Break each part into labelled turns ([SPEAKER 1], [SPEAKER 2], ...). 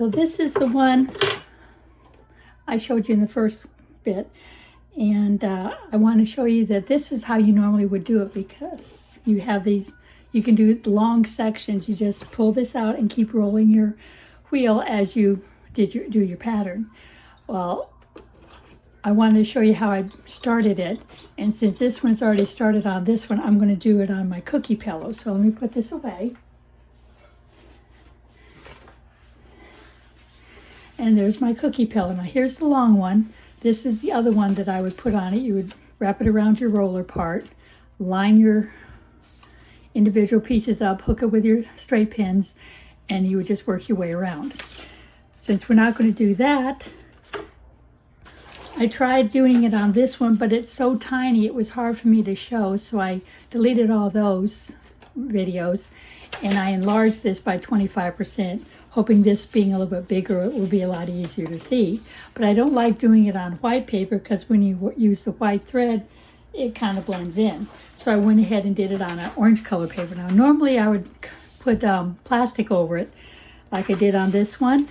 [SPEAKER 1] So this is the one I showed you in the first bit, and I want to show you that this is how you normally would do it, because you have these, you can do long sections. You just pull this out and keep rolling your wheel as you do your pattern. Well, I wanted to show you how I started it, and since this one's already started on this one, I'm going to do it on my cookie pillow. So let me put this away. And there's my cookie pillow. Now here's the long one. This is the other one that I would put on it. You would wrap it around your roller part, line your individual pieces up, hook it with your straight pins, and you would just work your way around. Since we're not going to do that, I tried doing it on this one, but it's so tiny it was hard for me to show, so I deleted all those videos and I enlarged this by 25%, hoping this being a little bit bigger it will be a lot easier to see. But I don't like doing it on white paper, because when you use the white thread it kind of blends in. So I went ahead and did it on an orange color paper. Now normally I would put plastic over it like I did on this one,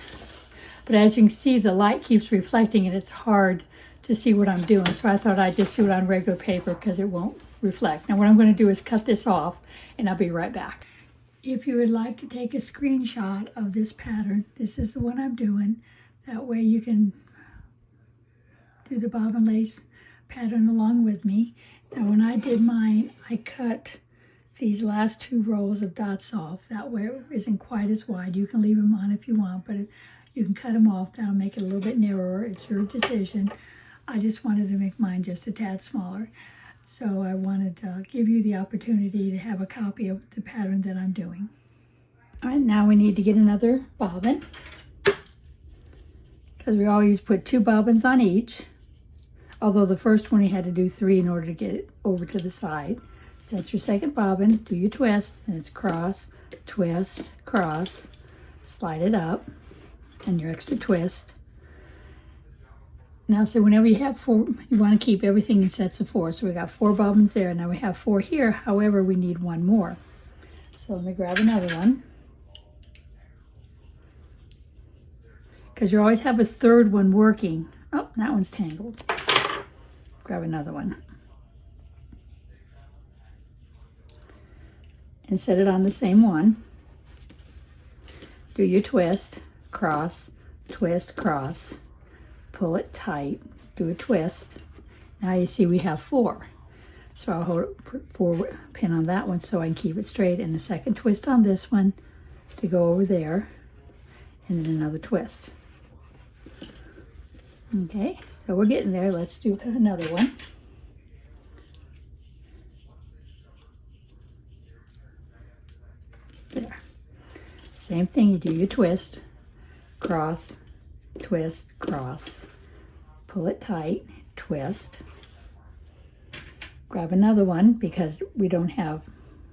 [SPEAKER 1] but as you can see the light keeps reflecting and it's hard to see what I'm doing. So I thought I'd just do it on regular paper because it won't reflect. Now what I'm going to do is cut this off and I'll be right back. If you would like to take a screenshot of this pattern, this is the one I'm doing. That way you can do the bobbin lace pattern along with me. Now when I did mine, I cut these last 2 rows of dots off. That way it isn't quite as wide. You can leave them on if you want, but you can cut them off. That'll make it a little bit narrower. It's your decision. I just wanted to make mine just a tad smaller. So I wanted to give you the opportunity to have a copy of the pattern that I'm doing. All right, now we need to get another bobbin, because we always put 2 bobbins on each. Although the first one you had to do 3 in order to get it over to the side. Set your second bobbin, do your twist, and it's cross, twist, cross, slide it up, and your extra twist. Now, so whenever you have 4, you want to keep everything in sets of 4. So we got 4 bobbins there. Now we have 4 here. However, we need 1 more. So let me grab another one, because you always have a third one working. Oh, that one's tangled. Grab another one and set it on the same one. Do your twist, cross, twist, cross. Pull it tight, do a twist. Now you see we have 4. So I'll put 4 pin on that one so I can keep it straight, and the second twist on this one to go over there, and then another twist. Okay, so we're getting there. Let's do another one. There. Same thing, you do your twist, cross, twist, cross, pull it tight, twist, grab another one, because we don't have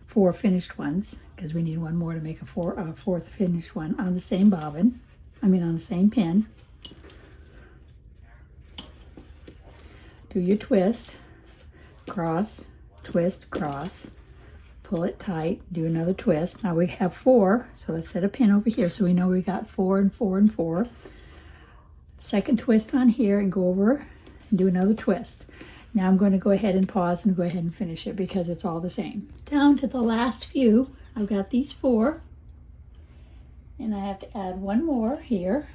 [SPEAKER 1] 4 finished ones, because we need 1 more to make a 4th finished one on the same bobbin, on the same pin. Do your twist, cross, twist, cross, pull it tight, do another twist. Now we have 4, so let's set a pin over here so we know we got 4 and 4 and 4. Second twist on here and go over and do another twist. Now I'm going to go ahead and pause and go ahead and finish it, because it's all the same. Down to the last few, I've got these 4, and I have to add 1 more here.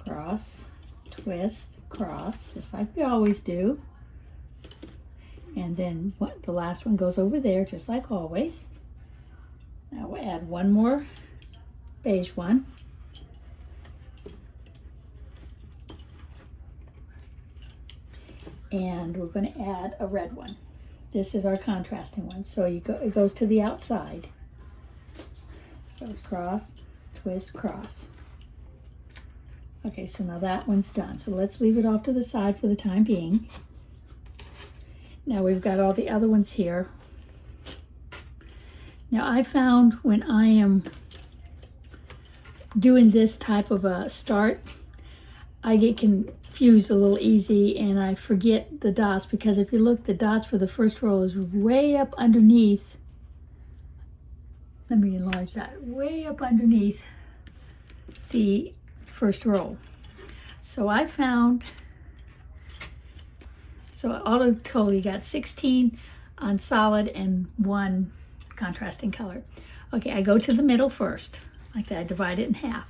[SPEAKER 1] Cross, twist, cross, just like we always do. And then the last one goes over there, just like always. Now we'll add 1 more beige one. And we're going to add a red one. This is our contrasting one. So it goes to the outside. So it's cross, twist, cross. Okay, so now that one's done. So let's leave it off to the side for the time being. Now we've got all the other ones here. Now I found when I am doing this type of a start, I get confused a little easy and I forget the dots, because if you look, the dots for the first row is way up underneath let me enlarge that, way up underneath the first row. So I found, so all total you got 16 on solid and 1 contrasting color. Okay, I go to the middle first, like that. I divide it in half.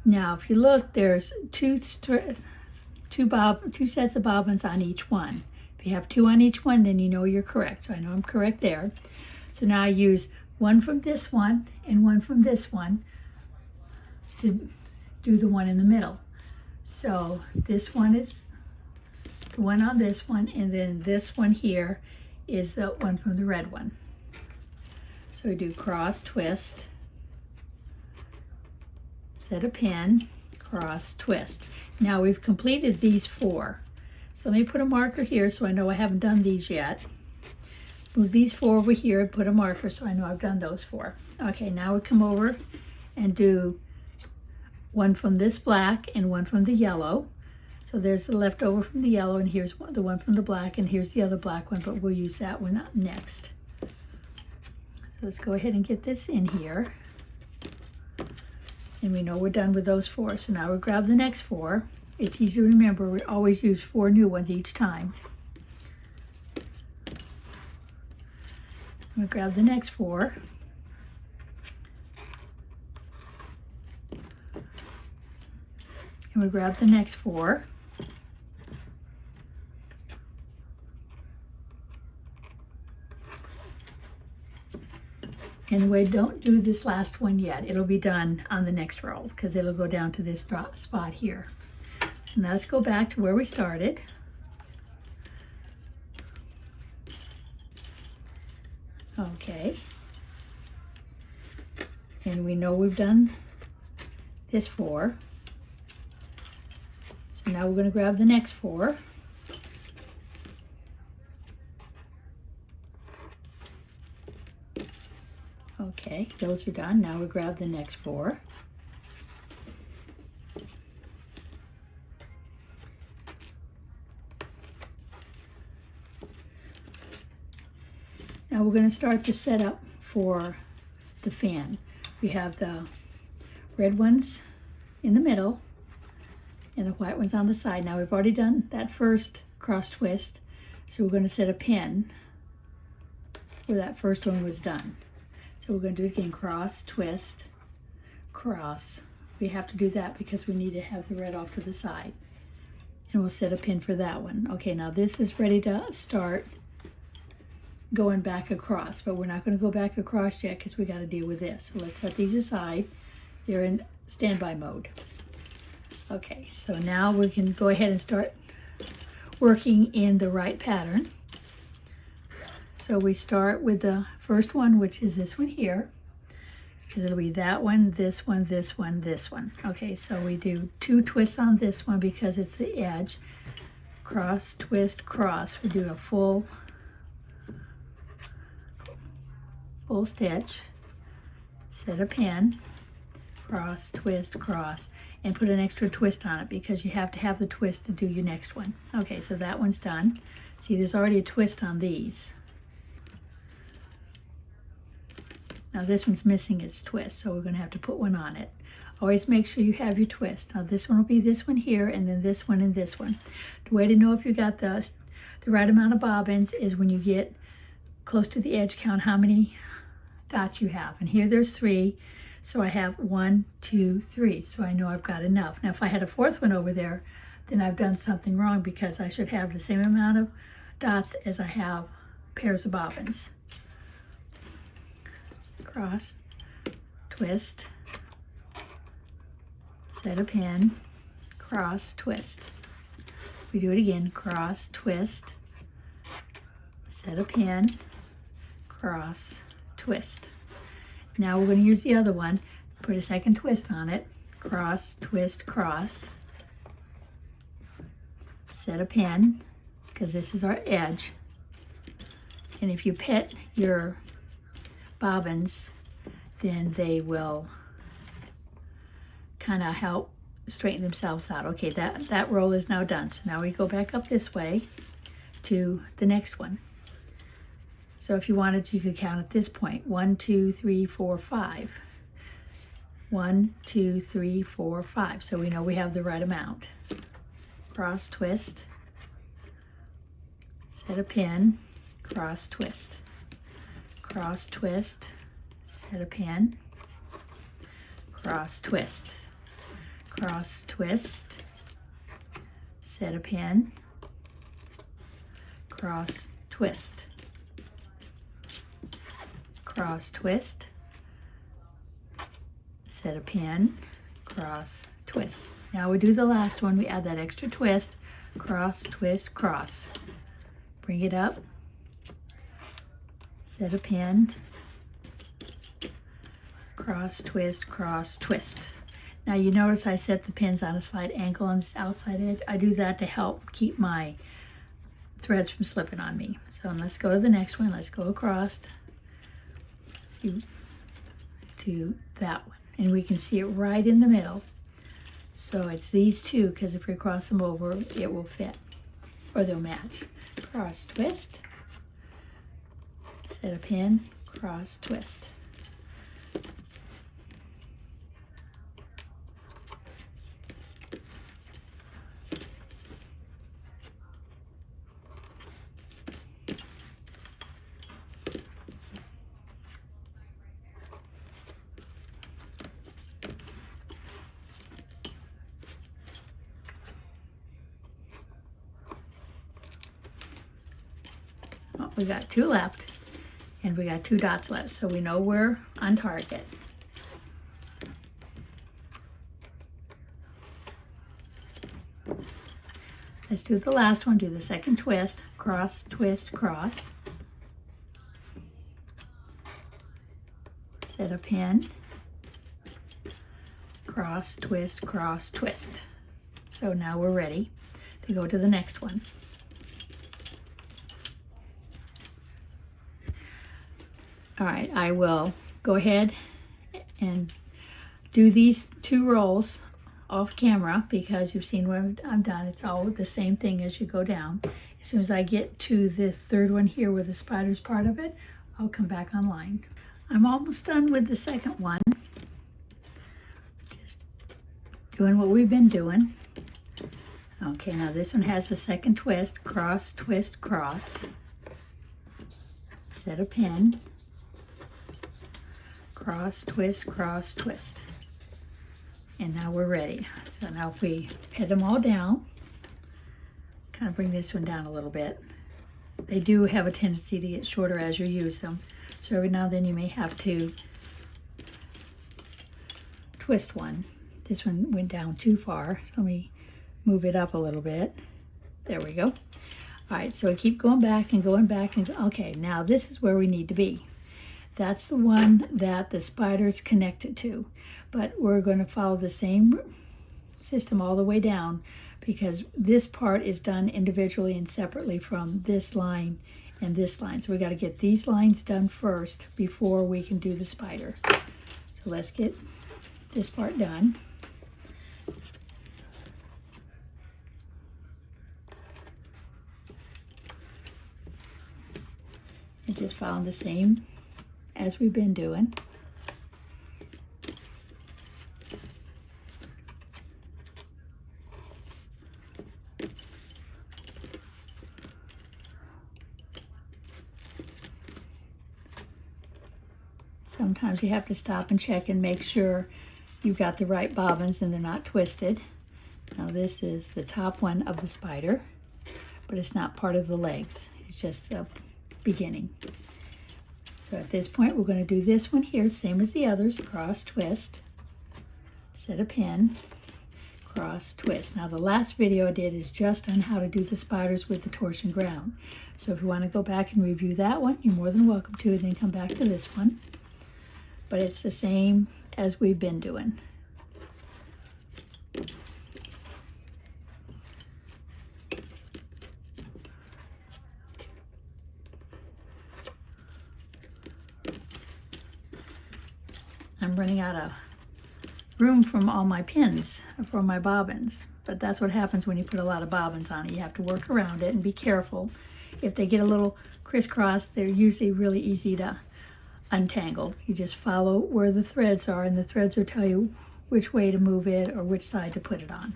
[SPEAKER 1] Now, if you look, there's two sets of bobbins on each one. If you have 2 on each one, then you know you're correct. So I know I'm correct there. So now I use 1 from this one and 1 from this one to do the one in the middle. So this one is the one on this one, and then this one here is the one from the red one. So we do cross, twist, set a pin, cross, twist. Now we've completed these 4. So let me put a marker here so I know I haven't done these yet. Move these 4 over here and put a marker so I know I've done those 4. Okay, now we come over and do 1 from this black and 1 from the yellow. So there's the leftover from the yellow, and here's the one from the black, and here's the other black one, but we'll use that one up next. So let's go ahead and get this in here. And we know we're done with those 4. So now we'll grab the next 4. It's easy to remember, we always use 4 new ones each time. We'll grab the next 4. And we grab the next 4. Anyway, don't do this last one yet. It'll be done on the next row because it'll go down to this spot here. Now let's go back to where we started. Okay. And we know we've done this 4. So now we're going to grab the next 4. Okay, those are done. Now we grab the next 4. Now we're going to start the setup for the fan. We have the red ones in the middle and the white ones on the side. Now we've already done that first cross twist, so we're going to set a pin where that first one was done. So we're going to do it again, cross, twist, cross. We have to do that because we need to have the red off to the side. And we'll set a pin for that one. Okay, now this is ready to start going back across, but we're not going to go back across yet because we got to deal with this. So let's set these aside. They're in standby mode. Okay, so now we can go ahead and start working in the right pattern. So we start with the first one, which is this one here. It'll be that one, this one, this one, this one. Okay, so we do 2 twists on this one because it's the edge. Cross, twist, cross. We do a full stitch, set a pin, cross, twist, cross, and put an extra twist on it because you have to have the twist to do your next one. Okay, so that one's done. See, there's already a twist on these. Now this one's missing its twist, so we're going to have to put one on it. Always make sure you have your twist. Now this one will be this one here, and then this one and this one. The way to know if you got the right amount of bobbins is when you get close to the edge, count how many dots you have. And here there's 3, so I have 1, 2, 3, so I know I've got enough. Now if I had a 4th one over there, then I've done something wrong because I should have the same amount of dots as I have pairs of bobbins. Cross, twist, set a pin, cross, twist. We do it again, cross, twist, set a pin, cross, twist. Now we're going to use the other one, put a second twist on it, cross, twist, cross, set a pin, because this is our edge. And if you pet your bobbins, then they will kind of help straighten themselves out. Okay, that roll is now done. So now we go back up this way to the next one. So if you wanted, you could count at this point. 1, 2, 3, 4, 5. 1, 2, 3, 4, 5. So we know we have the right amount. Cross twist, set a pin, cross twist, cross twist, set a pin, cross twist, cross twist, set a pin, cross twist, cross twist, set a pin, cross twist. Now we do the last one, we add that extra twist, cross, twist, cross. Bring it up, set a pin, cross, twist, cross, twist. Now you notice I set the pins on a slight angle on this outside edge. I do that to help keep my threads from slipping on me. So let's go to the next one. Let's go across to that one. And we can see it right in the middle. So it's these two, because if we cross them over, it will fit, or they'll match. Cross, twist, set a pin, cross, twist. We got 2 left, and we got 2 dots left, so we know we're on target. Let's do the last one. Do the second twist, cross, twist, cross. Set a pin, cross, twist, cross, twist. So now we're ready to go to the next one. All right, I will go ahead and do these 2 rolls off camera because you've seen what I've done. It's all the same thing as you go down. As soon as I get to the 3rd one here where the spider's part of it, I'll come back online. I'm almost done with the 2nd one. Just doing what we've been doing. Okay, now this one has the 2nd twist, cross, twist, cross. Set a pin. Cross, twist, cross, twist. And now we're ready. So now if we pin them all down, kind of bring this one down a little bit. They do have a tendency to get shorter as you use them. So every now and then you may have to twist one. This one went down too far. So let me move it up a little bit. There we go. All right, so I keep going back and going back. And okay, now this is where we need to be. That's the one that the spider's connected to, but we're going to follow the same system all the way down because this part is done individually and separately from this line and this line. So we got to get these lines done first before we can do the spider. So let's get this part done. And just follow the same as we've been doing. Sometimes you have to stop and check and make sure you've got the right bobbins and they're not twisted. Now this is the top one of the spider, but it's not part of the legs. It's just the beginning. So at this point, we're going to do this one here, same as the others, cross, twist, set a pin, cross, twist. Now the last video I did is just on how to do the spiders with the torsion ground. So if you want to go back and review that one, you're more than welcome to, and then come back to this one. But it's the same as we've been doing. I'm running out of room from all my pins for my bobbins, but that's what happens when you put a lot of bobbins on it. You have to work around it and be careful if they get a little crisscross, they're usually really easy to untangle. You just follow where the threads are, and the threads will tell you which way to move it or which side to put it on.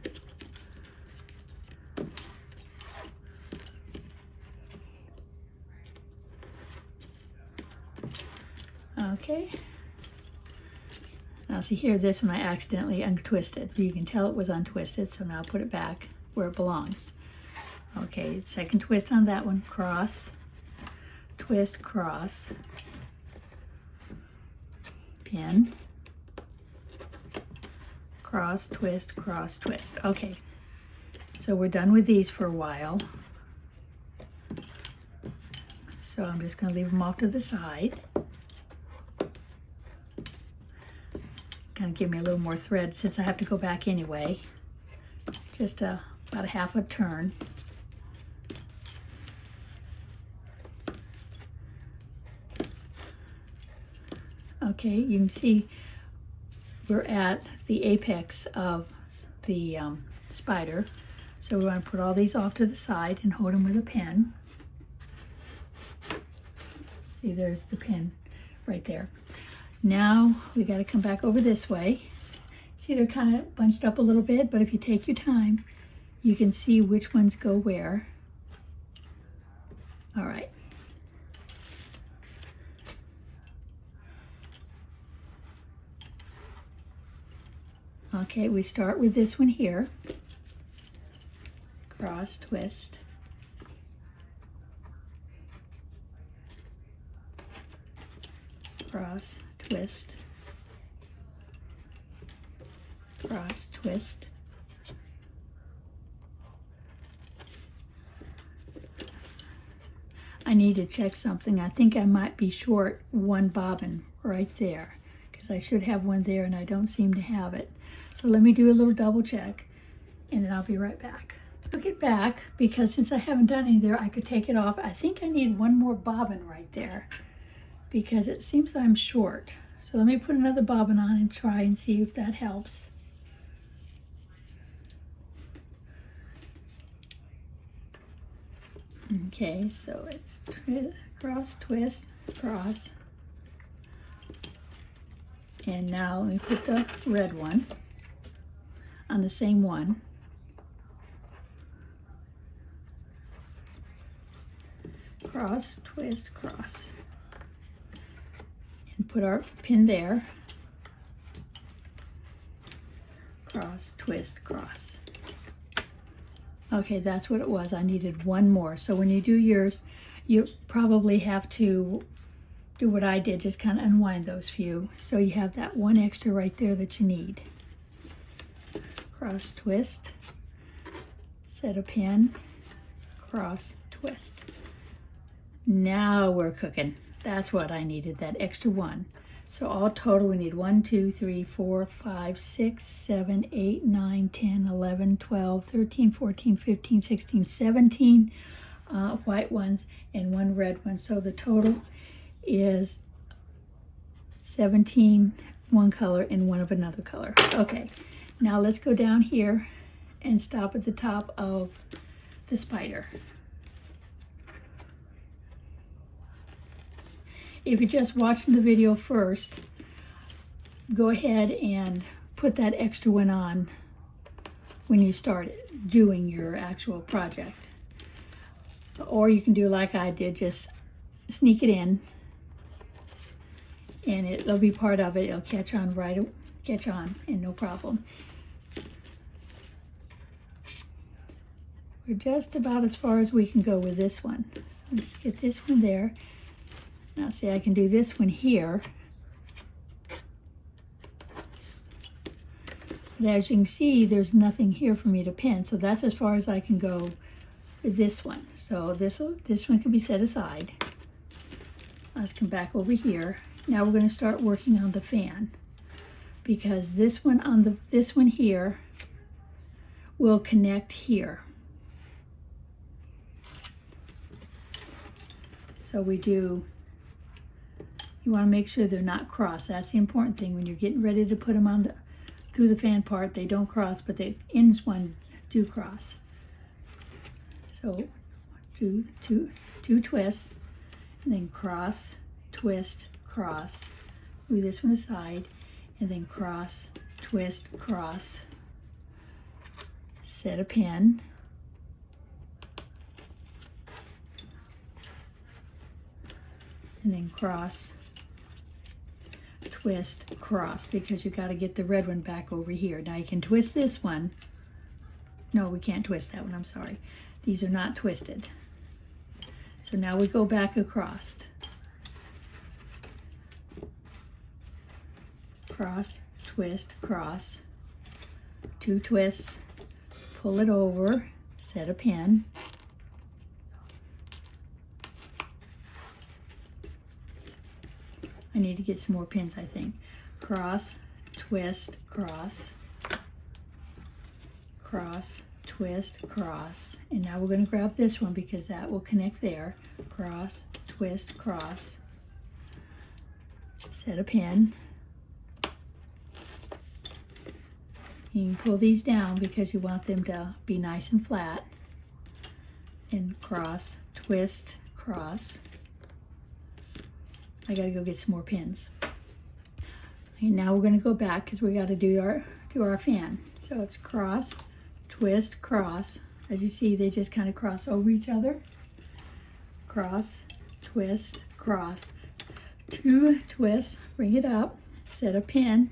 [SPEAKER 1] Okay. Now see here, this one I accidentally untwisted. You can tell it was untwisted, so now I'll put it back where it belongs. Okay, second twist on that one, cross, twist, cross, pin, cross, twist, cross, twist. Okay, so we're done with these for a while. So I'm just going to leave them off to the side. Kind of give me a little more thread since I have to go back anyway. Just about a half a turn. Okay, you can see we're at the apex of the spider. So we're going to put all these off to the side and hold them with a pin. See, there's the pin right there. Now we got to come back over this way. See, they're kind of bunched up a little bit, but if you take your time, you can see which ones go where. All right. Okay, we start with this one here. Cross, twist. Cross, twist. Cross, twist. I need to check something. I think I might be short one bobbin right there, because I should have one there and I don't seem to have it. So let me do a little double check and then I'll be right back. Took it back because since I haven't done any there, I could take it off. I think I need one more bobbin right there because it seems I'm short. So let me put another bobbin on and try and see if that helps. Okay, so it's cross, twist, cross. And now let me put the red one on the same one. Cross, twist, cross. And put our pin there. Cross, twist, cross. Okay, that's what it was. I needed one more. So when you do yours, you probably have to do what I did, just kind of unwind those few. So you have that one extra right there that you need. Cross, twist, set a pin, cross, twist. Now we're cooking. That's what I needed, that extra one. So all total we need 1, 2, 3, 4, 5, 6, 7, 8, 9, 10, 11, 12, 13, 14, 15, 16, 17 white ones and one red one. So the total is 17 one color and one of another color. Okay, now let's go down here and stop at the top of the spider. If you're just watching the video first, go ahead and put that extra one on when you start doing your actual project. Or you can do like I did, just sneak it in and it'll be part of it. It'll catch on and no problem. We're just about as far as we can go with this one. Let's get this one there. Now see, I can do this one here. But as you can see, there's nothing here for me to pin. So that's as far as I can go with this one. So this one can be set aside. Let's come back over here. Now we're going to start working on the fan, because this one here will connect here. So you want to make sure they're not crossed. That's the important thing when you're getting ready to put them on through the fan part. They don't cross, but the ends one do cross. So two twists, and then cross, twist, cross. Move this one aside, and then cross, twist, cross. Set a pin. And then cross, twist, cross, because you got to get the red one back over here. Now you can twist this one. No, we can't twist that one, I'm sorry. These are not twisted. So now we go back across. Cross, twist, cross. Two twists, pull it over, set a pin. I need to get some more pins, I think. Cross, twist, cross. Cross, twist, cross. And now we're going to grab this one because that will connect there. Cross, twist, cross. Set a pin. You can pull these down because you want them to be nice and flat. And cross, twist, cross. I gotta go get some more pins. And now we're gonna go back because we gotta do our fan. So it's cross, twist, cross. As you see, they just kind of cross over each other. Cross, twist, cross. Two twists, bring it up, set a pin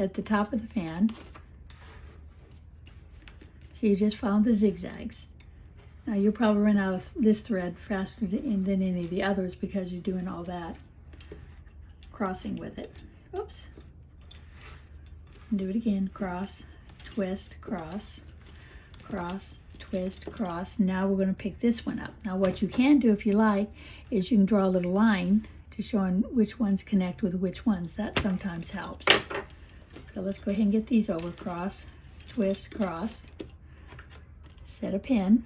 [SPEAKER 1] at the top of the fan. So you just found the zigzags. Now you'll probably run out of this thread faster than any of the others because you're doing all that crossing with it. Oops. Do it again. Cross, twist, cross, cross, twist, cross. Now we're going to pick this one up. Now what you can do if you like is you can draw a little line to show which ones connect with which ones. That sometimes helps. So let's go ahead and get these over. Cross, twist, cross. Set a pin.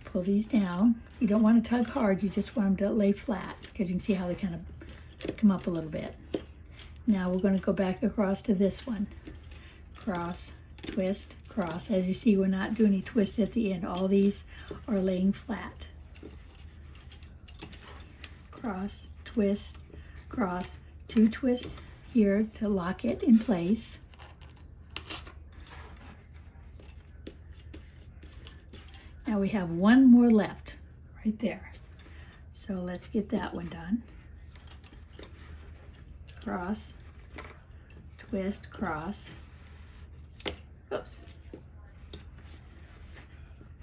[SPEAKER 1] Pull these down. You don't want to tug hard, you just want them to lay flat because you can see how they kind of come up a little bit. Now we're going to go back across to this one. Cross, twist, cross. As you see, we're not doing any twist at the end. All these are laying flat. Cross, twist, cross. Two twists here to lock it in place. Now we have one more left right there. So let's get that one done. Cross, twist, cross. Oops.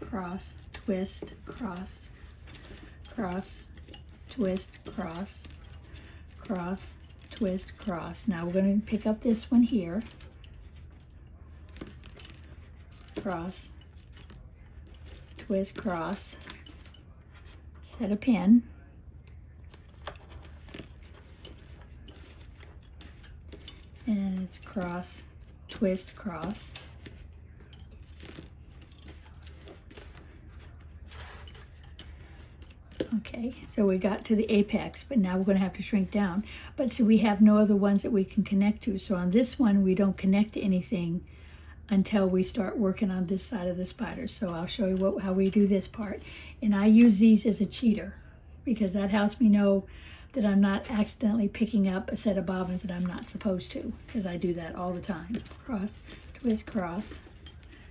[SPEAKER 1] Cross, twist, cross. Cross, twist, cross. Cross, twist, cross. Now we're going to pick up this one here. Cross, twist, cross, set a pin, and it's cross, twist, cross. Okay, so we got to the apex, but now we're going to have to shrink down. But see, we have no other ones that we can connect to. So on this one, we don't connect to anything until we start working on this side of the spider. So I'll show you how we do this part. And I use these as a cheater because that helps me know that I'm not accidentally picking up a set of bobbins that I'm not supposed to, because I do that all the time. Cross, twist, cross,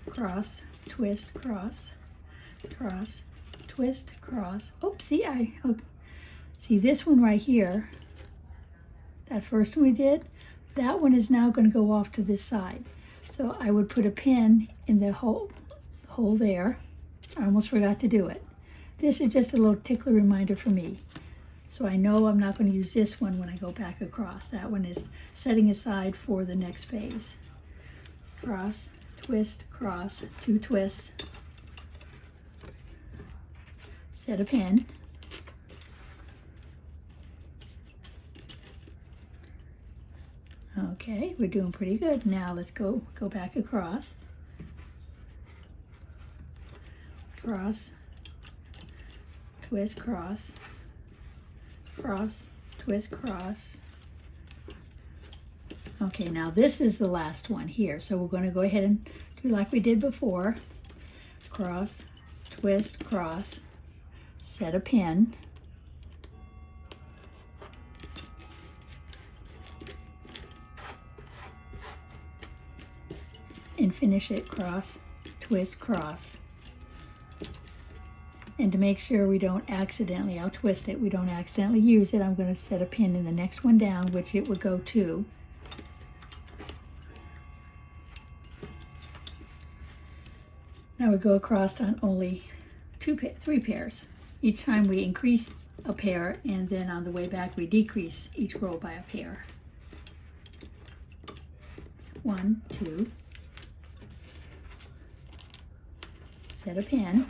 [SPEAKER 1] cross, twist, cross, cross, twist, cross. Oh, see, see this one right here, that first one we did, that one is now going to go off to this side. So I would put a pin in the hole there. I almost forgot to do it. This is just a little tickler reminder for me. So I know I'm not going to use this one when I go back across. That one is setting aside for the next phase. Cross, twist, cross, two twists. Set a pin. Okay, we're doing pretty good. Now let's go back across. Cross, twist, cross, cross, twist, cross. Okay, now this is the last one here. So we're going to go ahead and do like we did before. cross, twist, cross, set a pin, and finish it cross, twist, cross. And to make sure we don't accidentally, I'll twist it, we don't accidentally use it, I'm going to set a pin in the next one down, which it would go to. Now we go across on only three pairs. Each time we increase a pair, and then on the way back we decrease each row by a pair. 1, 2, set a pin,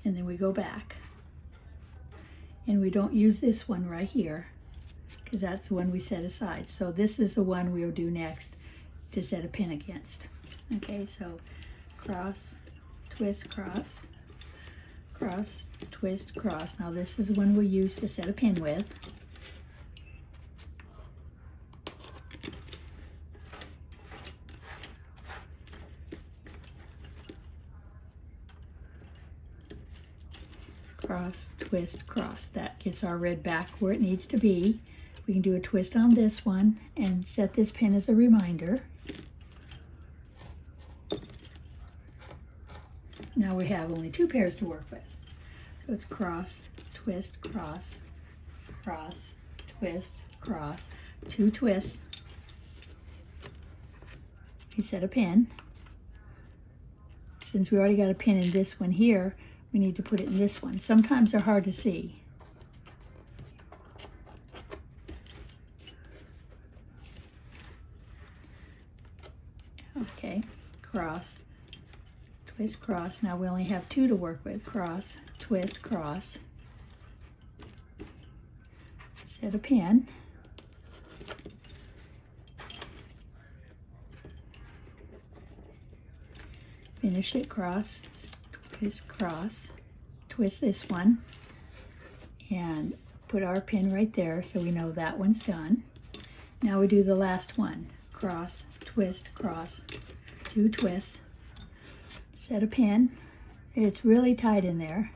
[SPEAKER 1] and then we go back. And we don't use this one right here, because that's the one we set aside. So this is the one we'll do next to set a pin against. Okay, so cross, twist, cross, cross, twist, cross. Now this is the one we'll use to set a pin with. Cross, twist, cross. That gets our red back where it needs to be. We can do a twist on this one and set this pin as a reminder. Now we have only 2 pairs to work with. So it's cross, twist, cross, cross, twist, cross, 2 twists. We set a pin. Since we already got a pin in this one here, we need to put it in this one. Sometimes they're hard to see. Okay, cross, twist, cross. Now we only have 2 to work with. Cross, twist, cross. Set a pin. Finish it, cross, twist, cross, twist this one, and put our pin right there so we know that one's done. Now we do the last one. Cross, twist, cross, 2 twists, set a pin. It's really tight in there.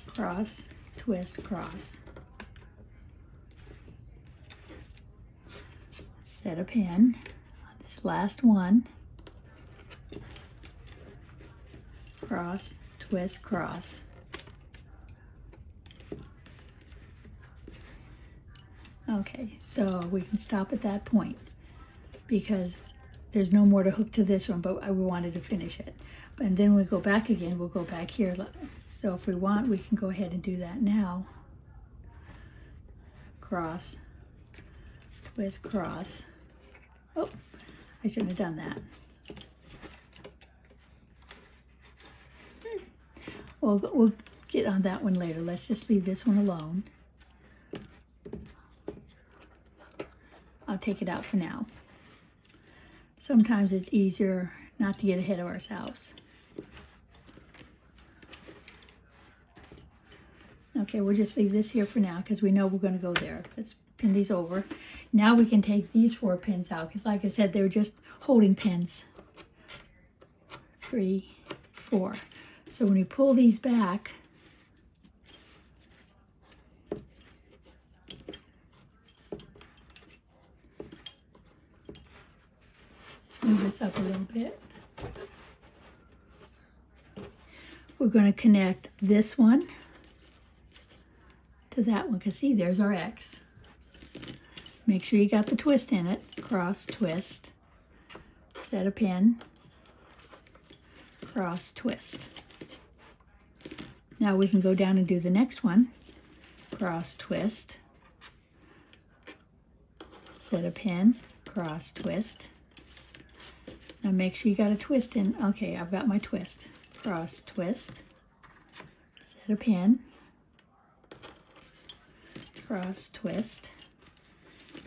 [SPEAKER 1] Cross, twist, cross. Set a pin on this last one. Cross, twist, cross. Okay, so we can stop at that point because there's no more to hook to this one, but I wanted to finish it. And then we go back again, we'll go back here. So if we want, we can go ahead and do that now. Cross, twist, cross. Oh, I shouldn't have done that. We'll get on that one later. Let's just leave this one alone. I'll take it out for now. Sometimes it's easier not to get ahead of ourselves. Okay, we'll just leave this here for now because we know we're going to go there. Let's pin these over. Now we can take these 4 pins out because like I said, they were just holding pins. 3, 4. So when you pull these back, let's move this up a little bit. We're going to connect this one to that one because see, there's our X. Make sure you got the twist in it. Cross, twist, set a pin, cross, twist. Now we can go down and do the next one. Cross, twist, set a pin, cross, twist. Now make sure you got a twist in. Okay, I've got my twist. Cross, twist, set a pin, cross, twist,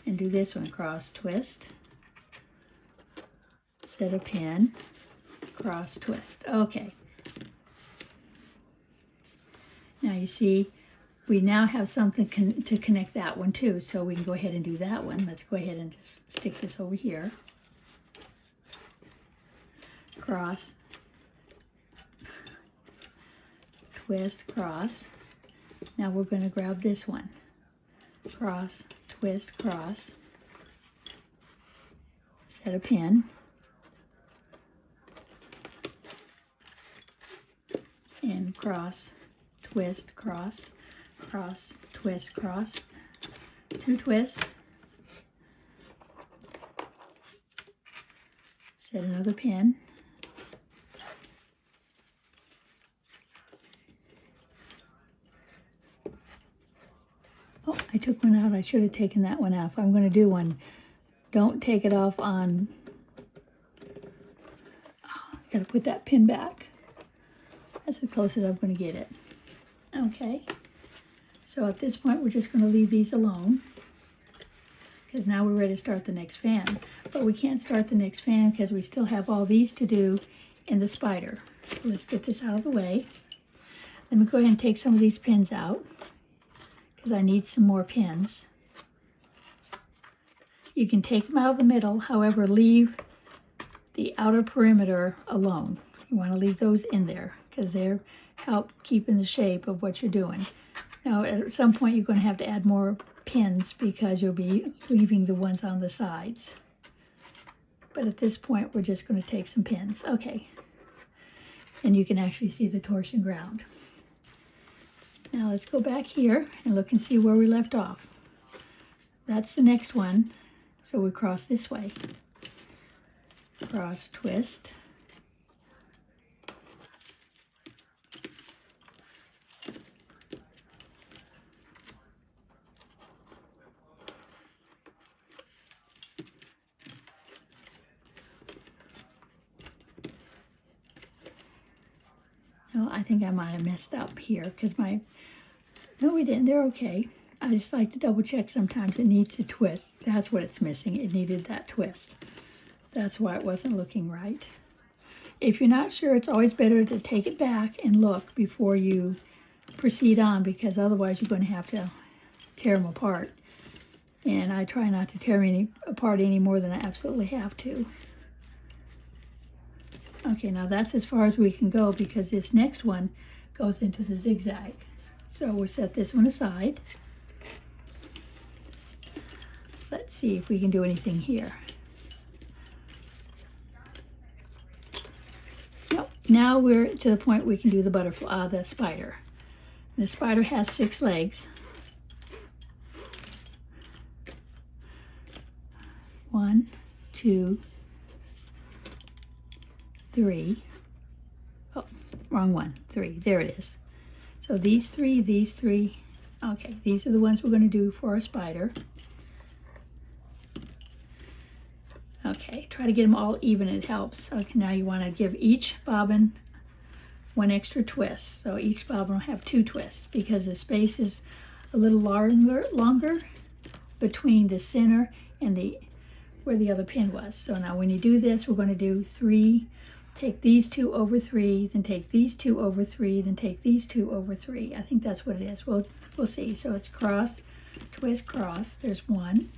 [SPEAKER 1] and do this one. Cross, twist, set a pin, cross, twist. Okay. Now you see we now have something to connect that one too, so we can go ahead and do that one. Let's go ahead and just stick this over here. Cross, twist, cross. Now we're going to grab this one. Cross, twist, cross. Set a pin. And cross, twist, cross, cross, twist, cross. 2 twists. Set another pin. Oh, I took one out. I should have taken that one off. I'm going to do one. Don't take it off on... Oh, got to put that pin back. That's as close as I'm going to get it. Okay. So at this point, we're just going to leave these alone, because now we're ready to start the next fan. But we can't start the next fan because we still have all these to do in the spider. So let's get this out of the way. Let me go ahead and take some of these pins out, because I need some more pins. You can take them out of the middle, however, leave the outer perimeter alone. You want to leave those in there, because they're help keeping the shape of what you're doing. Now, at some point, you're going to have to add more pins because you'll be leaving the ones on the sides. But at this point, we're just going to take some pins. Okay. And you can actually see the torsion ground. Now, let's go back here and look and see where we left off. That's the next one. So we cross this way. Cross, twist. No, I think I might have messed up here because no, we didn't. They're okay. I just like to double check sometimes. It needs a twist. That's what it's missing. It needed that twist. That's why it wasn't looking right. If you're not sure, it's always better to take it back and look before you proceed on, because otherwise you're going to have to tear them apart. And I try not to tear any apart any more than I absolutely have to. Okay, now that's as far as we can go because this next one goes into the zigzag. So we'll set this one aside. Let's see if we can do anything here. Nope. Now we're to the point we can do the butterfly, the spider. The spider has 6 legs. 1, 2, 3. Oh, wrong one. 3. There it is. So these 3, these 3. Okay, these are the ones we're going to do for our spider. Okay, try to get them all even. It helps. Okay, now you want to give each bobbin 1 extra twist. So each bobbin will have 2 twists because the space is a little longer between the center and where the other pin was. So now when you do this, we're going to do 3. Take these 2 over 3, then take these 2 over 3, then take these 2 over 3. I think that's what it is. We'll see. So it's cross, twist, cross. There's 1.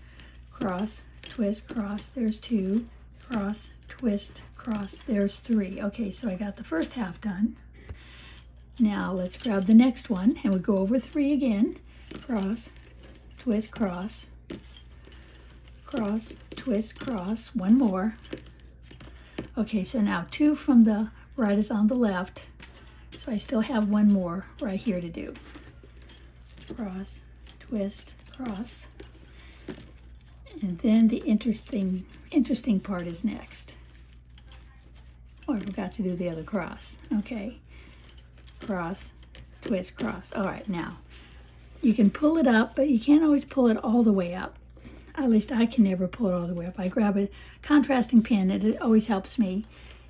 [SPEAKER 1] Cross, twist, cross. There's 2. Cross, twist, cross. There's 3. Okay, so I got the first half done. Now let's grab the next one, and we go over 3 again. Cross, twist, cross. Cross, twist, cross. 1 more. Okay, so now 2 from the right is on the left. So I still have 1 more right here to do. Cross, twist, cross. And then the interesting part is next. Oh, I forgot to do the other cross. Okay. Cross, twist, cross. All right, now you can pull it up, but you can't always pull it all the way up. At least I can never pull it all the way up. I grab a contrasting pin, and it always helps me,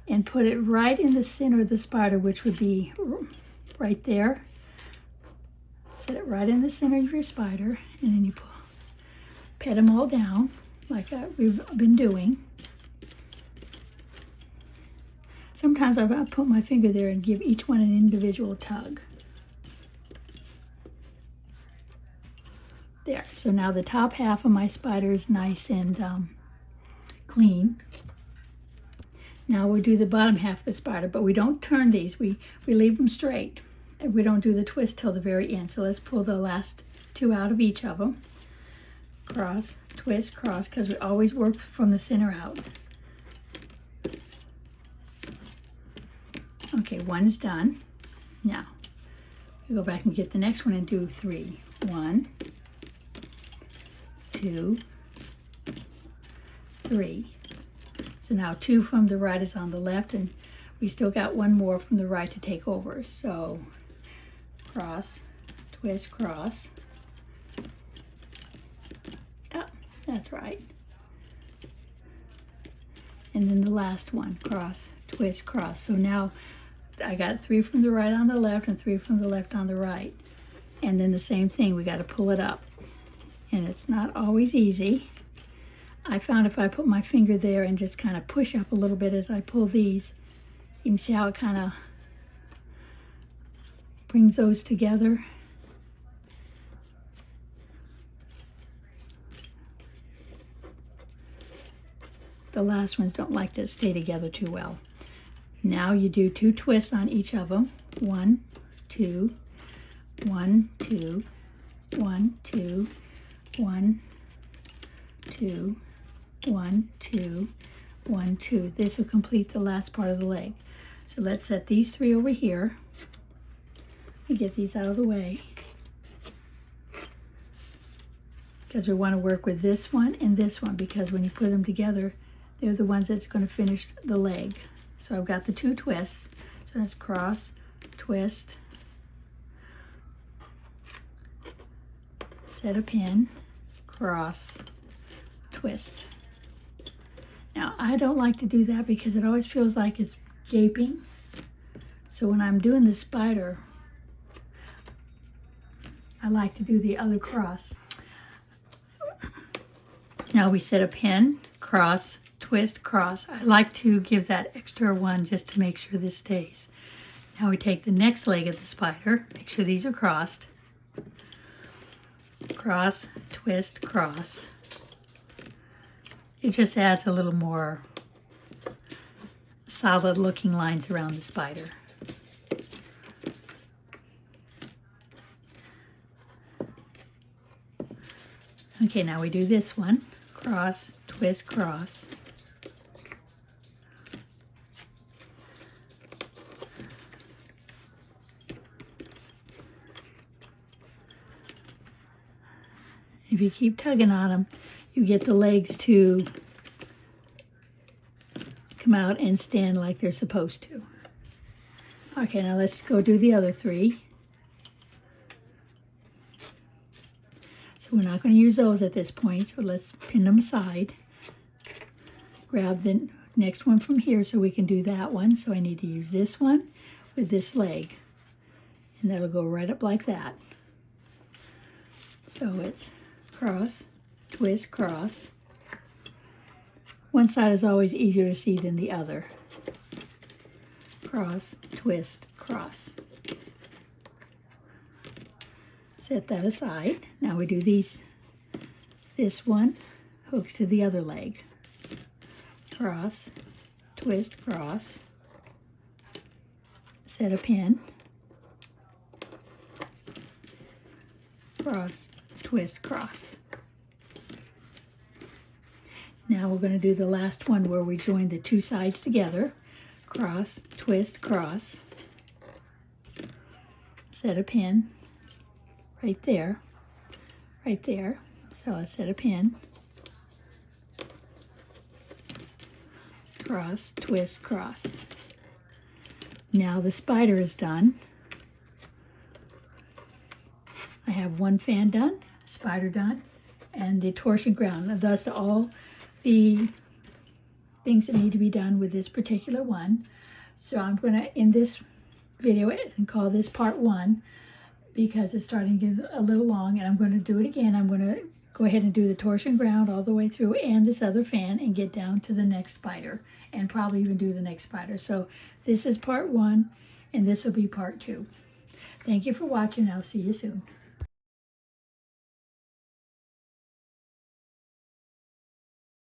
[SPEAKER 1] and put it right in the center of the spider, which would be right there. Set it right in the center of your spider, and then you pat them all down like we've been doing. Sometimes I put my finger there and give each one an individual tug. There. So now the top half of my spider is nice and clean. Now we'll do the bottom half of the spider, but we don't turn these. We leave them straight. And we don't do the twist till the very end. So let's pull the last two out of each of them. Cross, twist, cross, because we always work from the center out. Okay, one's done. Now, we go back and get the next one and do 3. 1, 2, 3. So now 2 from the right is on the left, and we still got 1 more from the right to take over. So cross, twist, cross. Yeah, that's right. And then the last one, cross, twist, cross. So now I got 3 from the right on the left and 3 from the left on the right. And then the same thing, we got to pull it up. And it's not always easy. I found if I put my finger there and just kind of push up a little bit as I pull these, you can see how it kind of brings those together. The last ones don't like to stay together too well. Now you do 2 twists on each of them. 1, 2, 1, 2, 1, 2, 1, 2, 1, 2, 1, 2. This will complete the last part of the leg. So let's set these 3 over here and get these out of the way, because we want to work with this one and this one, because when you put them together, they're the ones that's going to finish the leg. So I've got the 2 twists. So that's cross, twist, set a pin, cross, twist. Now I don't like to do that because it always feels like it's gaping. So when I'm doing the spider, I like to do the other cross. Now we set a pin, cross, twist, cross. I like to give that extra one just to make sure this stays. Now we take the next leg of the spider, make sure these are crossed. Cross, twist, cross. It just adds a little more solid looking lines around the spider. Okay, now we do this one. Cross, twist, cross. If you keep tugging on them, you get the legs to come out and stand like they're supposed to. Okay, now let's go do the other 3. So we're not going to use those at this point, so let's pin them aside. Grab the next one from here so we can do that one. So I need to use this one with this leg, and that'll go right up like that. So it's cross, twist, cross. One side is always easier to see than the other. Cross, twist, cross. Set that aside. Now we do these. This one hooks to the other leg. Cross, twist, cross. Set a pin. Cross, twist, cross. Now we're going to do the last one where we join the 2 sides together. Cross, twist, cross. Set a pin right there, right there. So let's set a pin. Cross, twist, cross. Now the spider is done. I have 1 fan done, spider done, and the torsion ground. And thus all the things that need to be done with this particular one. So I'm going to end this video and call this part 1 because it's starting to get a little long, and I'm going to do it again. I'm going to go ahead and do the torsion ground all the way through and this other fan and get down to the next spider, and probably even do the next spider. So this is part 1 and this will be part 2. Thank you for watching. I'll see you soon.